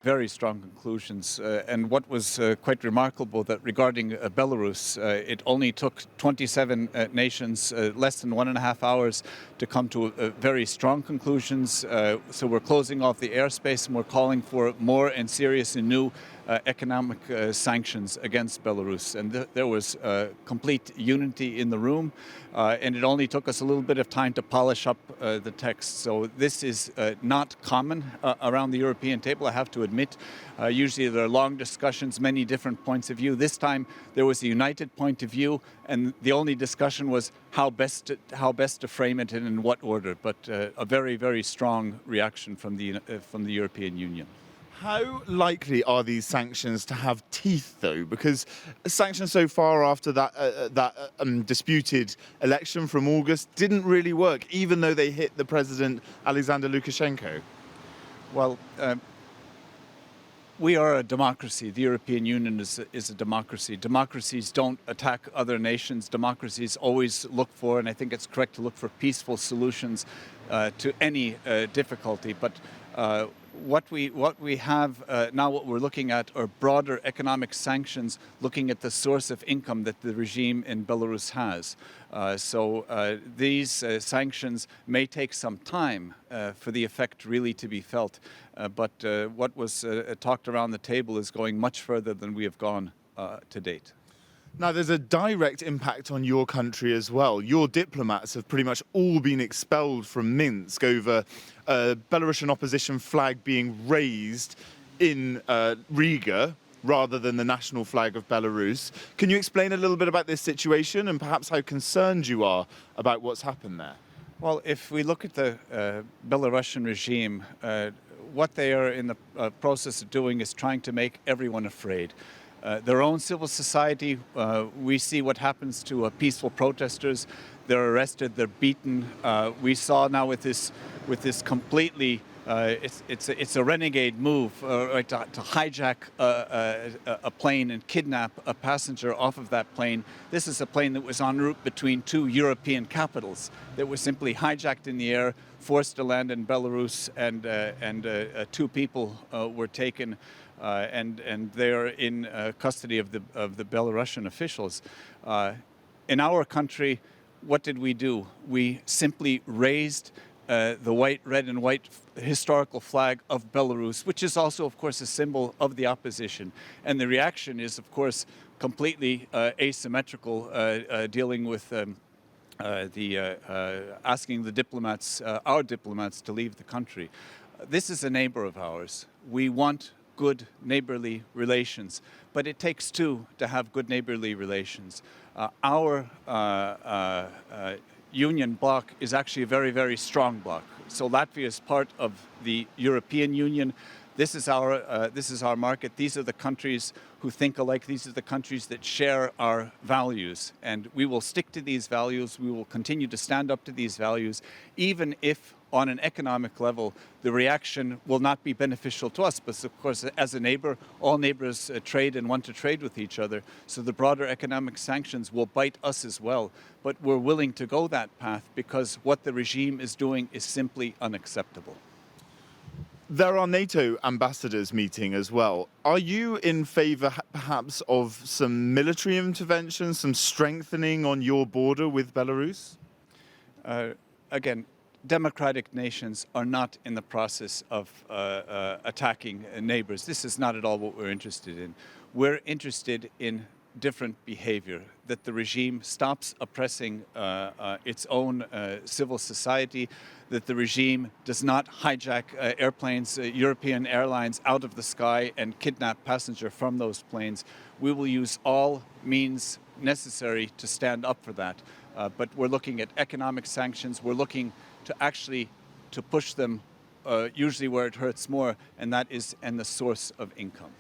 Very strong conclusions. And what was quite remarkable that regarding Belarus, it only took 27 nations less than 1.5 hours to come to very strong conclusions. So we're closing off the airspace and we're calling for more and serious and new economic sanctions against Belarus. And there was complete unity in the room. And it only took us a little bit of time to polish up the text. So this is not common around the European table, I have to admit. Usually there are long discussions, many different points of view. This time there was a united point of view, and the only discussion was how best to frame it and in what order. But a very, very strong reaction from the European Union. How likely are these sanctions to have teeth, though? Because sanctions so far after that disputed election from August didn't really work, even though they hit the president, Alexander Lukashenko. Well, we are a democracy. The European Union is a democracy. Democracies don't attack other nations. Democracies always look for, and I think it's correct to look for, peaceful solutions to any difficulty. But what we have now, what we're looking at, are broader economic sanctions, looking at the source of income that the regime in Belarus has. So these sanctions may take some time for the effect really to be felt. But what was talked around the table is going much further than we have gone to date. Now, there's a direct impact on your country as well. Your diplomats have pretty much all been expelled from Minsk over Belarusian opposition flag being raised in Riga rather than the national flag of Belarus. Can you explain a little bit about this situation and perhaps how concerned you are about what's happened there? Well, if we look at the Belarusian regime, what they are in the process of doing is trying to make everyone afraid. Their own civil society, we see what happens to peaceful protesters. They're arrested, they're beaten. We saw now with this completely, it's a renegade move to hijack a plane and kidnap a passenger off of that plane. This is a plane that was en route between two European capitals that was simply hijacked in the air, forced to land in Belarus, and two people were taken. And they're in custody of the Belarusian officials. In our country, what did we do? We simply raised the white, red and white historical flag of Belarus, which is also, of course, a symbol of the opposition. And the reaction is, of course, completely asymmetrical, dealing with asking the diplomats, our diplomats, to leave the country. This is a neighbor of ours. We want good neighborly relations, but it takes two to have good neighborly relations. Our union bloc is actually a very, very strong bloc. So Latvia is part of the European Union. This is our market. These are the countries who think alike. These are the countries that share our values, and we will stick to these values. We will continue to stand up to these values, even if on an economic level, the reaction will not be beneficial to us. But of course, as a neighbor, all neighbors trade and want to trade with each other. So the broader economic sanctions will bite us as well. But we're willing to go that path because what the regime is doing is simply unacceptable. There are NATO ambassadors meeting as well. Are you in favor, perhaps, of some military intervention, some strengthening on your border with Belarus? Again, democratic nations are not in the process of attacking neighbors. This is not at all what we're interested in. We're interested in different behavior, that the regime stops oppressing its own civil society, that the regime does not hijack airplanes, European airlines, out of the sky and kidnap passengers from those planes. We will use all means necessary to stand up for that. But we're looking at economic sanctions. We're looking to push them usually where it hurts more, and that is in the source of income.